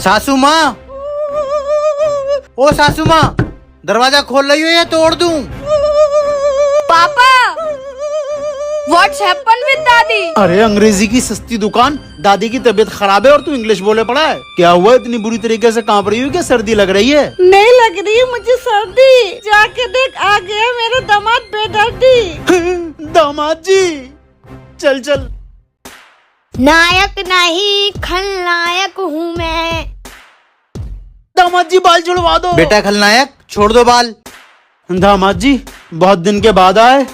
सासू माँ, ओ सासू माँ, दरवाजा खोल रही हो या तोड़ दूं? पापा, व्हाट्स हैपन विद दादी? अरे अंग्रेजी की सस्ती दुकान, दादी की तबीयत खराब है और तू इंग्लिश बोले पड़ा है। क्या हुआ, इतनी बुरी तरीके से कांप रही हो? क्या सर्दी लग रही है? नहीं लग रही है मुझे सर्दी, जाके देख आ गया मेरा दामाद बेदर्दी। दामाद जी, चल चल। नायक नहीं खलनायक हूँ मैं। दामाद जी बाल छुड़वा दो। बेटा खलनायक, छोड़ दो बाल। दामाद जी बहुत दिन के बाद आए।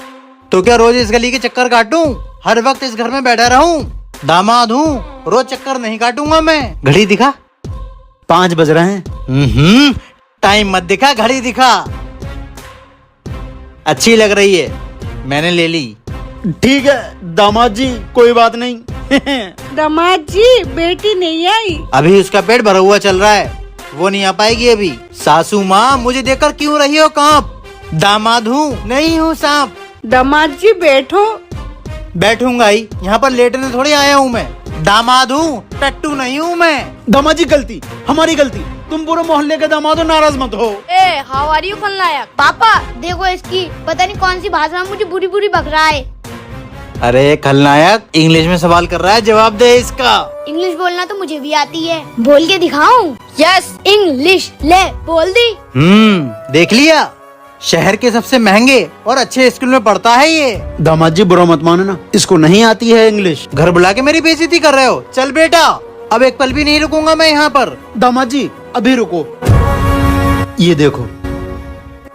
तो क्या रोज इस गली के चक्कर काटूं? हर वक्त इस घर में बैठा रहूं? दामाद हूँ, रोज चक्कर नहीं काटूंगा मैं। घड़ी दिखा, 5 बज रहे हैं। टाइम मत दिखा, घड़ी दिखा। अच्छी लग रही है, मैंने ले ली। ठीक है दामाद जी, कोई बात नहीं। दामाद जी बेटी नहीं आई। अभी उसका पेट भरा हुआ चल रहा है, वो नहीं आ पाएगी अभी। सासू माँ, मुझे देखकर क्यों रही हो कांप? दामाद हूँ, नहीं हूँ सांप। दामाद जी बैठो। बैठूंगा ही, यहाँ पर लेटने थोड़ी आया हूँ मैं। दामाद हूँ, टट्टू नहीं हूँ मैं। दामाद जी गलती, हमारी गलती। तुम पूरे मोहल्ले के दामाद हो, नाराज मत हो। ए, हाउ आर यू खलनायक? पापा देखो, इसकी पता नहीं कौन सी भाषा में मुझे बुरी बुरी बक रहा है। अरे खलनायक, इंग्लिश में सवाल कर रहा है, जवाब दे इसका। इंग्लिश बोलना तो मुझे भी आती है, बोल के दिखाऊं? यस, इंग्लिश, ले बोल दी। देख लिया, शहर के सबसे महंगे और अच्छे स्कूल में पढ़ता है ये। दामाद जी बुरा मत मानो ना, इसको नहीं आती है इंग्लिश। घर बुला के मेरी बेइज्जती कर रहे हो। चल बेटा, अब एक पल भी नहीं रुकूंगा मैं यहाँ पर। दामाद जी अभी रुको। ये देखो,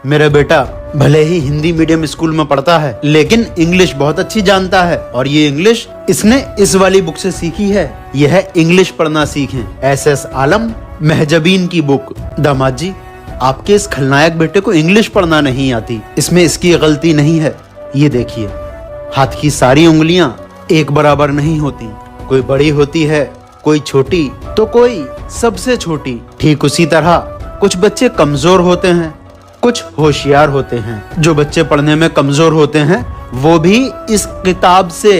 मेरा बेटा भले ही हिंदी मीडियम स्कूल में पढ़ता है, लेकिन इंग्लिश बहुत अच्छी जानता है। और ये इंग्लिश इसने इस वाली बुक से सीखी है। यह है इंग्लिश पढ़ना सीखें, SS आलम महजबीन की बुक। दामाद जी, आपके इस खलनायक बेटे को इंग्लिश पढ़ना नहीं आती, इसमें इसकी गलती नहीं है। ये देखिए, हाथ की सारी उंगलियां एक बराबर नहीं होती, कोई बड़ी होती है, कोई छोटी, तो कोई सबसे छोटी। ठीक उसी तरह कुछ बच्चे कमजोर होते हैं, कुछ होशियार होते हैं। जो बच्चे पढ़ने में कमजोर होते हैं वो भी इस किताब से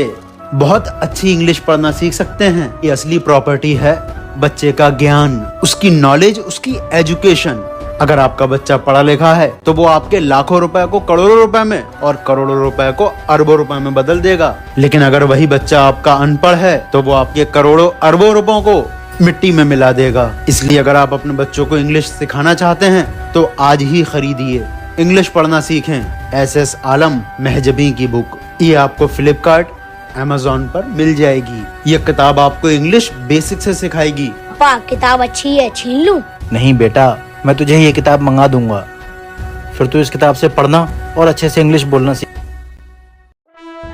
बहुत अच्छी इंग्लिश पढ़ना सीख सकते हैं। ये असली प्रॉपर्टी है बच्चे का ज्ञान, उसकी नॉलेज, उसकी एजुकेशन। अगर आपका बच्चा पढ़ा लिखा है तो वो आपके लाखों रुपए को करोड़ों रुपए में और करोड़ों रुपए को अरबों रुपए में बदल देगा। लेकिन अगर वही बच्चा आपका अनपढ़ है तो वो आपके करोड़ों अरबों रुपयों को मिट्टी में मिला देगा। इसलिए अगर आप अपने बच्चों को इंग्लिश सिखाना चाहते हैं तो आज ही खरीदिए इंग्लिश पढ़ना सीखें SS आलम महजबी की बुक। ये आपको फ्लिपकार्ट, Amazon पर मिल जाएगी। ये किताब आपको इंग्लिश बेसिक से सिखाएगी। पापा किताब अच्छी है, छीन लूं? नहीं बेटा, मैं तुझे ये किताब मंगा दूंगा, फिर तू इस किताब से पढ़ना और अच्छे से इंग्लिश बोलना सीख।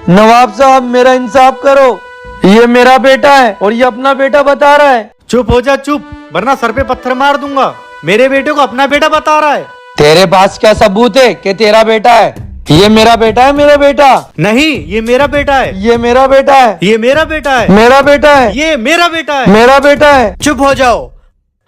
नवाब साहब मेरा इंसाफ करो, ये मेरा बेटा है और ये अपना बेटा बता रहा है। चुप हो जा चुप, वरना सर पे पत्थर मार दूंगा। मेरे बेटे को अपना बेटा बता रहा है। तेरे पास क्या सबूत है कि तेरा बेटा है? ये मेरा बेटा है, मेरा बेटा नहीं, ये मेरा बेटा है। ये मेरा बेटा है, ये मेरा बेटा है। मेरा बेटा है, ये मेरा बेटा है। मेरा बेटा है। चुप हो जाओ,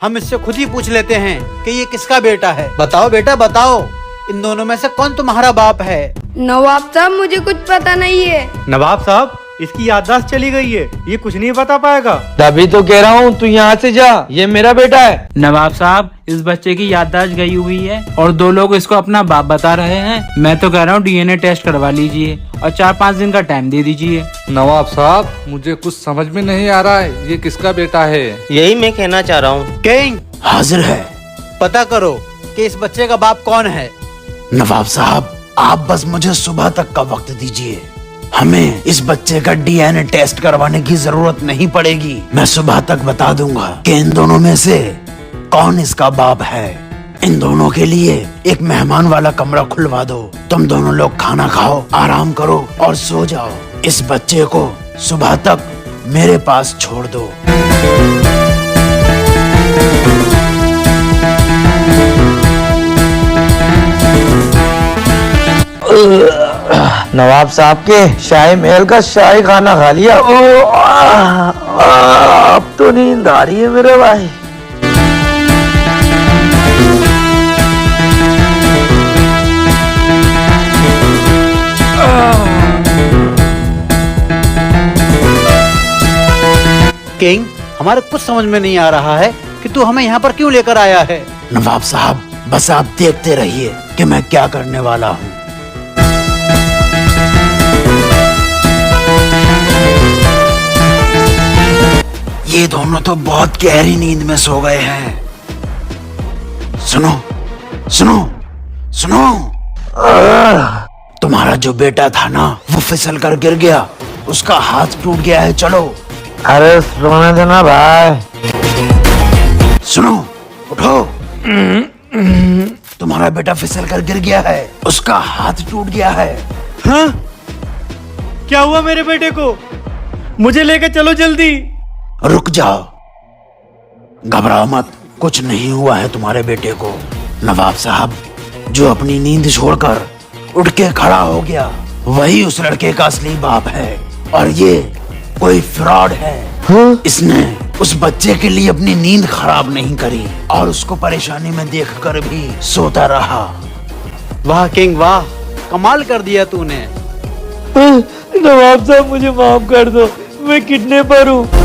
हम इससे खुद ही पूछ लेते हैं कि ये किसका बेटा है। बताओ बेटा बताओ, इन दोनों में से कौन तुम्हारा बाप है? नवाब साहब मुझे कुछ पता नहीं है। नवाब साहब, इसकी याददाश्त चली गई है, ये कुछ नहीं बता पाएगा। तभी तो कह रहा हूँ तू यहाँ से जा, ये मेरा बेटा है। नवाब साहब, इस बच्चे की याददाश्त गई हुई है और 2 लोग इसको अपना बाप बता रहे हैं। मैं तो कह रहा हूँ DNA टेस्ट करवा लीजिए और 4-5 दिन का टाइम दे दीजिए। नवाब साहब, मुझे कुछ समझ में नहीं आ रहा है, ये किसका बेटा है? यही मैं कहना चाह रहा हूँ। किंग हाजिर है। पता करो कि इस बच्चे का बाप कौन है। नवाब साहब, आप बस मुझे सुबह तक का वक्त दीजिए, हमें इस बच्चे का DNA टेस्ट करवाने की जरूरत नहीं पड़ेगी। मैं सुबह तक बता दूंगा कि इन दोनों में से कौन इसका बाप है। इन दोनों के लिए एक मेहमान वाला कमरा खुलवा दो। तुम दोनों लोग खाना खाओ, आराम करो और सो जाओ। इस बच्चे को सुबह तक मेरे पास छोड़ दो। नवाब साहब के शाही महल का शाही खाना खा लिया। अब तो नींद आ रही है मेरे भाई। किंग, हमारे कुछ समझ में नहीं आ रहा है कि तू हमें यहाँ पर क्यों लेकर आया है। नवाब साहब, बस आप देखते रहिए कि मैं क्या करने वाला हूँ। ये दोनों तो बहुत गहरी नींद में सो गए हैं। सुनो सुनो सुनो, तुम्हारा जो बेटा था ना, वो फिसल कर गिर गया, उसका हाथ टूट गया है। चलो। अरे सोने देना भाई। सुनो, उठो। तुम्हारा बेटा फिसल कर गिर गया है, उसका हाथ टूट गया है। हाँ? क्या हुआ मेरे बेटे को? मुझे लेकर चलो जल्दी। रुक जाओ, घबराओ मत, कुछ नहीं हुआ है तुम्हारे बेटे को। नवाब साहब, जो अपनी नींद छोड़कर उठ के खड़ा हो गया, वही उस लड़के का असली बाप है, और ये कोई फ्रॉड है। इसने उस बच्चे के लिए अपनी नींद खराब नहीं करी और उसको परेशानी में देखकर भी सोता रहा। वाह किंग वाह, कमाल कर दिया तूने। नवाब साहब मुझे माफ कर दो, मैं किडनैपर हूँ।